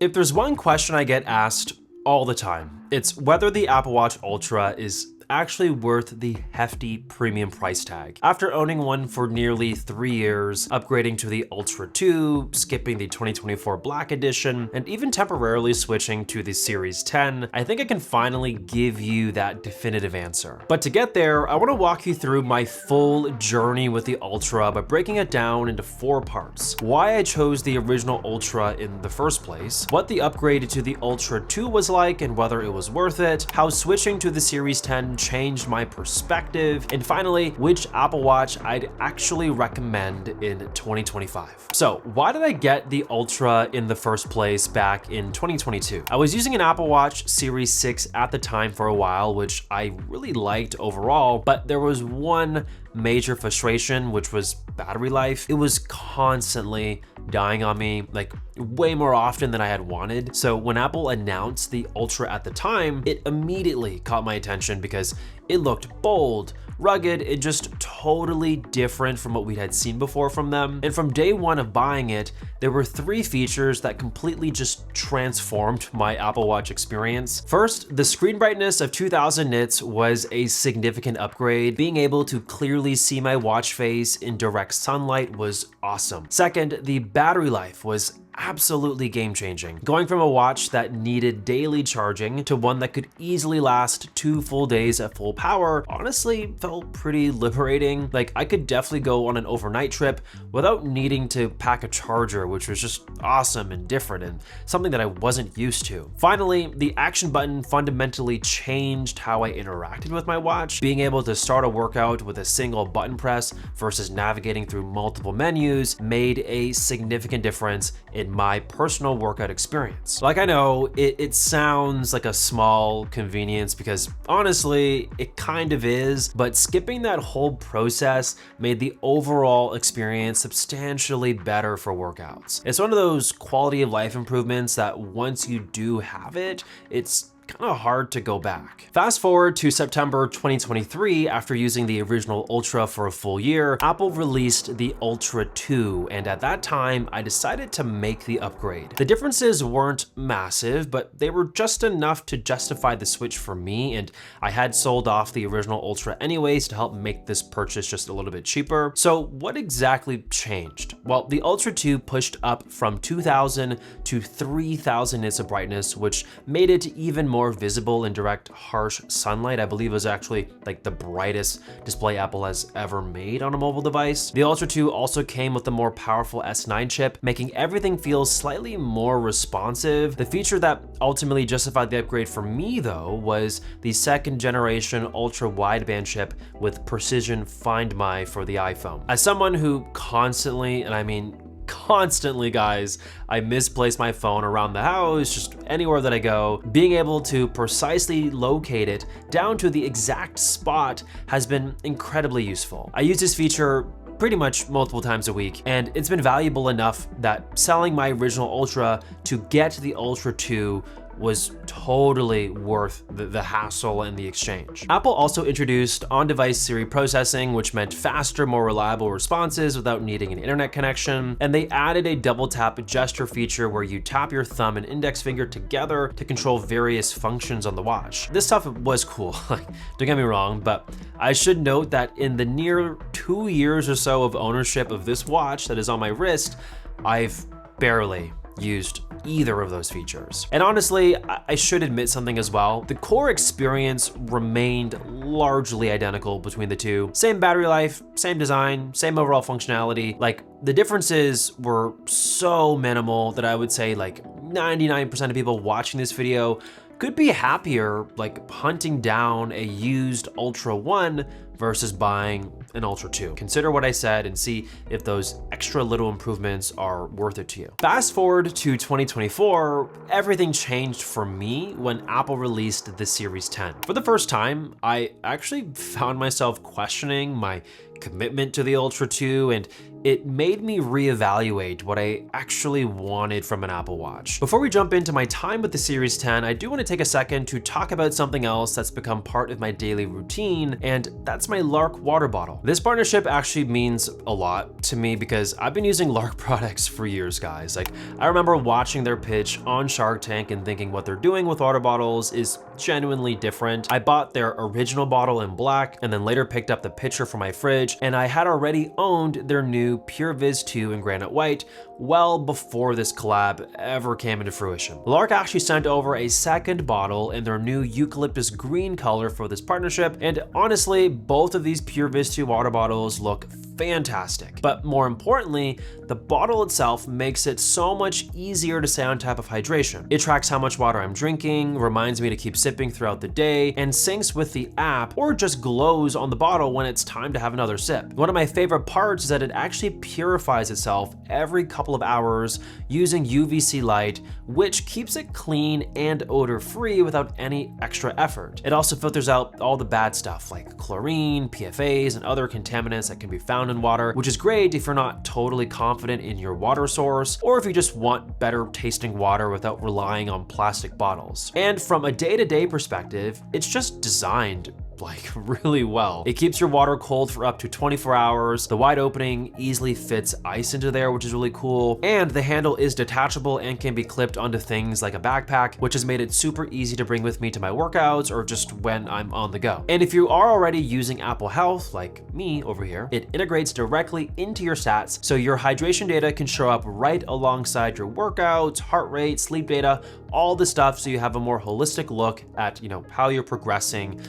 If there's one question I get asked all the time, it's whether the Apple Watch Ultra is actually worth the hefty premium price tag. After owning one for nearly 3 years, upgrading to the Ultra 2, skipping the 2024 Black Edition, and even temporarily switching to the Series 10, I think I can finally give you that definitive answer. But to get there, I want to walk you through my full journey with the Ultra by breaking it down into 4 parts. Why I chose the original Ultra in the first place, what the upgrade to the Ultra 2 was like and whether it was worth it, how switching to the Series 10 changed my perspective, and finally, which Apple Watch I'd actually recommend in 2025. So why did I get the Ultra in the first place back in 2022? I was using an Apple Watch Series 6 at the time for a while, which I really liked overall, but there was one major frustration, which was battery life. It was constantly dying on me, like way more often than I had wanted. So when Apple announced the Ultra at the time, it immediately caught my attention because it looked bold, rugged, and just totally different from what we had seen before from them. And from day one of buying it, there were 3 features that completely just transformed my Apple Watch experience. First, the screen brightness of 2000 nits was a significant upgrade. Being able to clearly see my watch face in direct sunlight was awesome. Second, the battery life was absolutely game-changing. Going from a watch that needed daily charging to one that could easily last 2 full days at full power honestly felt pretty liberating. Like, I could definitely go on an overnight trip without needing to pack a charger, which was just awesome and different and something that I wasn't used to. Finally, the action button fundamentally changed how I interacted with my watch. Being able to start a workout with a single button press versus navigating through multiple menus made a significant difference in my personal workout experience. Like, I know it sounds like a small convenience because honestly, it kind of is, but skipping that whole process made the overall experience substantially better for workouts. It's one of those quality of life improvements that once you do have it, it's kind of hard to go back. Fast forward to September 2023, after using the original Ultra for a full year, Apple released the Ultra 2, and at that time, I decided to make the upgrade. The differences weren't massive, but they were just enough to justify the switch for me, and I had sold off the original Ultra anyways to help make this purchase just a little bit cheaper. So what exactly changed? Well, the Ultra 2 pushed up from 2000 to 3000 nits of brightness, which made it even more visible in direct, harsh sunlight. I believe it was actually like the brightest display Apple has ever made on a mobile device. The Ultra 2 also came with a more powerful S9 chip, making everything feel slightly more responsive. The feature that ultimately justified the upgrade for me, though, was the 2nd generation ultra wideband chip with precision Find My for the iPhone. As someone who constantly, and I mean constantly, guys, I misplace my phone around the house, just anywhere that I go. Being able to precisely locate it down to the exact spot has been incredibly useful. I use this feature pretty much multiple times a week, and it's been valuable enough that selling my original Ultra to get the Ultra 2 was totally worth the hassle and the exchange. Apple also introduced on-device Siri processing, which meant faster, more reliable responses without needing an internet connection. And they added a double tap gesture feature where you tap your thumb and index finger together to control various functions on the watch. This stuff was cool, like, don't get me wrong, but I should note that in the near 2 years or so of ownership of this watch that is on my wrist, I've barely used either of those features. And honestly, I should admit something as well. The core experience remained largely identical between the two. Same battery life, same design, same overall functionality. Like, the differences were so minimal that I would say like 99% of people watching this video could be happier like hunting down a used Ultra 1 versus buying an Ultra 2. Consider what I said and see if those extra little improvements are worth it to you. Fast forward to 2024, everything changed for me when Apple released the Series 10. For the first time, I actually found myself questioning my commitment to the Ultra 2, and it made me reevaluate what I actually wanted from an Apple Watch. Before we jump into my time with the Series 10, I do want to take a second to talk about something else that's become part of my daily routine, and that's my Lark water bottle. This partnership actually means a lot to me because I've been using Lark products for years, guys. Like, I remember watching their pitch on Shark Tank and thinking what they're doing with water bottles is genuinely different. I bought their original bottle in black and then later picked up the pitcher for my fridge, and I had already owned their new Pure Viz 2 in granite white well before this collab ever came into fruition. Lark actually sent over a second bottle in their new eucalyptus green color for this partnership, and honestly, both of these Pure Viz 2 water bottles look fantastic. But more importantly, the bottle itself makes it so much easier to stay on top of hydration. It tracks how much water I'm drinking, reminds me to keep sipping throughout the day, and syncs with the app or just glows on the bottle when it's time to have another sip. One of my favorite parts is that it actually purifies itself every couple of hours using UVC light, which keeps it clean and odor-free without any extra effort. It also filters out all the bad stuff like chlorine, PFAs, and other contaminants that can be found in water, which is great if you're not totally confident in your water source or if you just want better tasting water without relying on plastic bottles. And from a day-to-day perspective, it's just designed like really well. It keeps your water cold for up to 24 hours. The wide opening easily fits ice into there, which is really cool. And the handle is detachable and can be clipped onto things like a backpack, which has made it super easy to bring with me to my workouts or just when I'm on the go. And if you are already using Apple Health, like me over here, it integrates directly into your stats, so your hydration data can show up right alongside your workouts, heart rate, sleep data, all the stuff, so you have a more holistic look at how you're progressing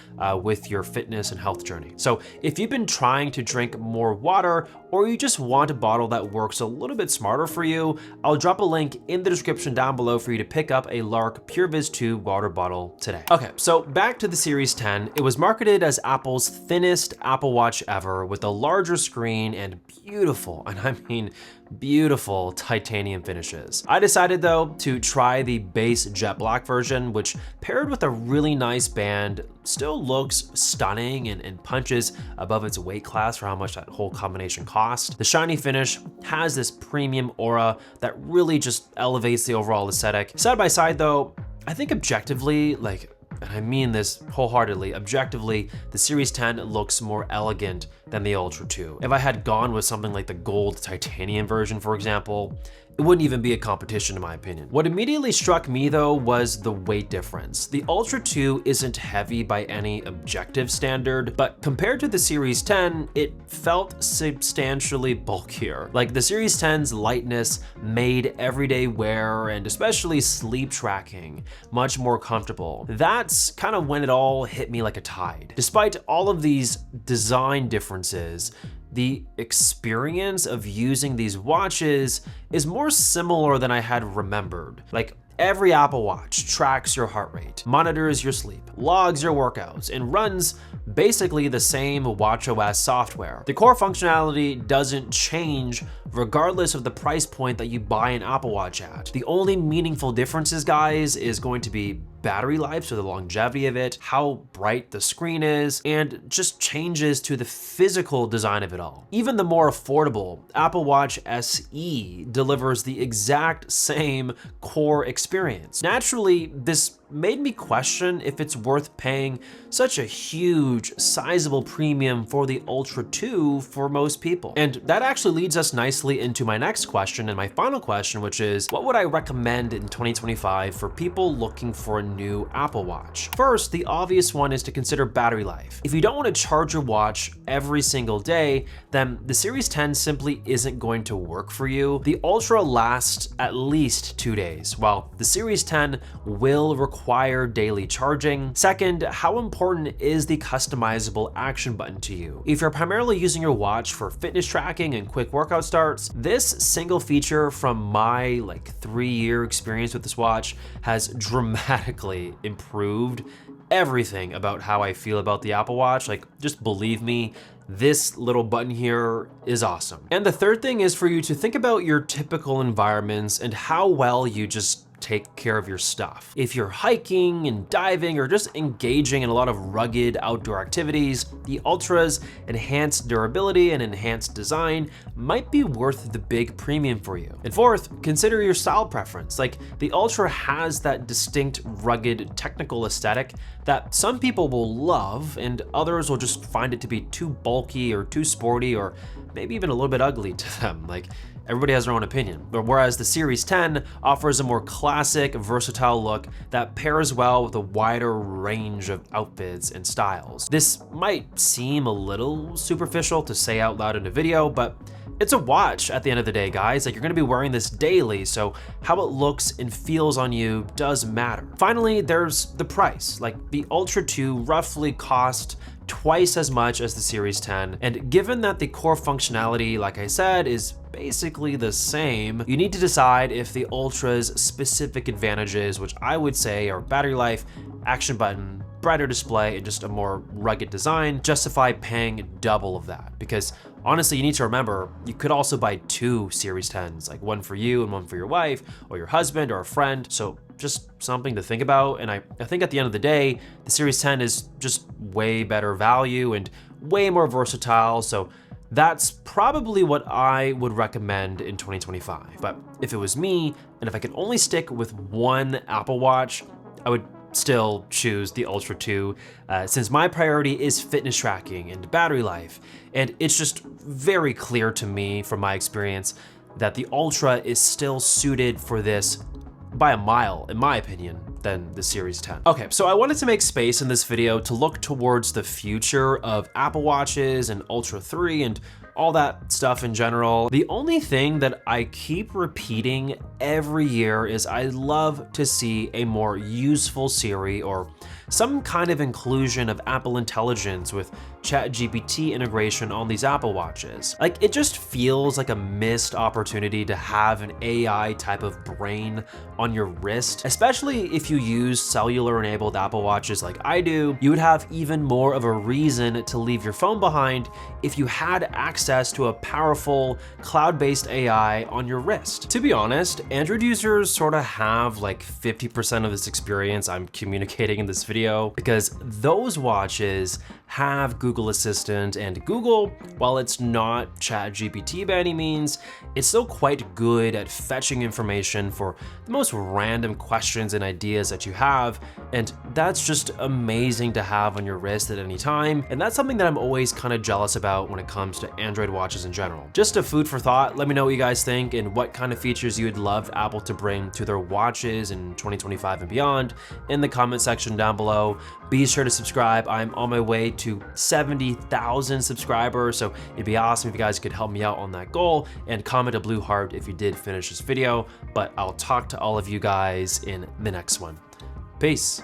with your fitness and health journey. So if you've been trying to drink more water or you just want a bottle that works a little bit smarter for you, I'll drop a link in the description down below for you to pick up a Lark Pure Viz 2 water bottle today. Okay, so back to the Series 10. It was marketed as Apple's thinnest Apple Watch ever, with a larger screen and beautiful, and I mean beautiful, titanium finishes. I decided though to try the base jet black version, which paired with a really nice band still looks stunning and punches above its weight class for how much that whole combination cost. The shiny finish has this premium aura that really just elevates the overall aesthetic. Side by side though, I think objectively, and I mean this wholeheartedly, objectively, the Series 10 looks more elegant than the Ultra 2. If I had gone with something like the gold titanium version, for example, it wouldn't even be a competition in my opinion. What immediately struck me though was the weight difference. The Ultra 2 isn't heavy by any objective standard, but compared to the Series 10, it felt substantially bulkier. Like, the Series 10's lightness made everyday wear and especially sleep tracking much more comfortable. That's kind of when it all hit me like a tide. Despite all of these design differences, the experience of using these watches is more similar than I had remembered. Like, every Apple Watch tracks your heart rate, monitors your sleep, logs your workouts, and runs basically the same watchOS software. The core functionality doesn't change regardless of the price point that you buy an Apple Watch at. The only meaningful differences, guys, is going to be battery life, so the longevity of it, how bright the screen is, and just changes to the physical design of it all. Even the more affordable Apple Watch SE delivers the exact same core experience. Naturally, this made me question if it's worth paying such a huge, sizable premium for the Ultra 2 for most people. And that actually leads us nicely into my next question and my final question, which is, what would I recommend in 2025 for people looking for a new Apple Watch? First, the obvious one is to consider battery life. If you don't want to charge your watch every single day, then the Series 10 simply isn't going to work for you. The Ultra lasts at least 2 days, while the Series 10 will require daily charging. Second, how important is the customizable action button to you? If you're primarily using your watch for fitness tracking and quick workout starts, this single feature from my 3-year experience with this watch has dramatically improved everything about how I feel about the Apple Watch. Just believe me, this little button here is awesome. And the third thing is for you to think about your typical environments and how well you just take care of your stuff. If you're hiking and diving or just engaging in a lot of rugged outdoor activities, the Ultra's enhanced durability and enhanced design might be worth the big premium for you. And fourth, consider your style preference. Like, the Ultra has that distinct, rugged, technical aesthetic that some people will love and others will just find it to be too bulky or too sporty or maybe even a little bit ugly to them. Like, everybody has their own opinion. But whereas the Series 10 offers a more classic, versatile look that pairs well with a wider range of outfits and styles. This might seem a little superficial to say out loud in a video, but it's a watch at the end of the day, guys. Like, you're gonna be wearing this daily, so how it looks and feels on you does matter. Finally, there's the price. Like, the Ultra 2 roughly cost twice as much as the Series 10, and given that the core functionality, like I said, is basically the same, you need to decide if the Ultra's specific advantages, which I would say are battery life, action button, brighter display, and just a more rugged design, justify paying double of that. Because honestly, you need to remember, you could also buy two Series 10s, like one for you and one for your wife, or your husband, or a friend. So just something to think about. And I think at the end of the day, the Series 10 is just way better value and way more versatile. So that's probably what I would recommend in 2025. But if it was me, and if I could only stick with one Apple Watch, I would still choose the Ultra 2, since my priority is fitness tracking and battery life. And it's just very clear to me from my experience that the Ultra is still suited for this by a mile, in my opinion, than the Series 10. Okay, so I wanted to make space in this video to look towards the future of Apple Watches and Ultra 3 and all that stuff in general. The only thing that I keep repeating every year is I'd love to see a more useful Siri or some kind of inclusion of Apple Intelligence with ChatGPT integration on these Apple Watches. Like, it just feels like a missed opportunity to have an AI type of brain on your wrist, especially if you use cellular enabled Apple Watches like I do. You would have even more of a reason to leave your phone behind if you had access to a powerful cloud-based AI on your wrist. To be honest, Android users sort of have like 50% of this experience I'm communicating in this video, because those watches have Google Assistant, and Google, while it's not ChatGPT by any means, it's still quite good at fetching information for the most random questions and ideas that you have, and that's just amazing to have on your wrist at any time, and that's something that I'm always kind of jealous about when it comes to Android watches in general. Just a food for thought. Let me know what you guys think and what kind of features you would love Apple to bring to their watches in 2025 and beyond in the comment section down below. Be sure to subscribe. I'm on my way to 70,000 subscribers, so it'd be awesome if you guys could help me out on that goal, and comment a blue heart if you did finish this video. But I'll talk to all of you guys in the next one. Peace.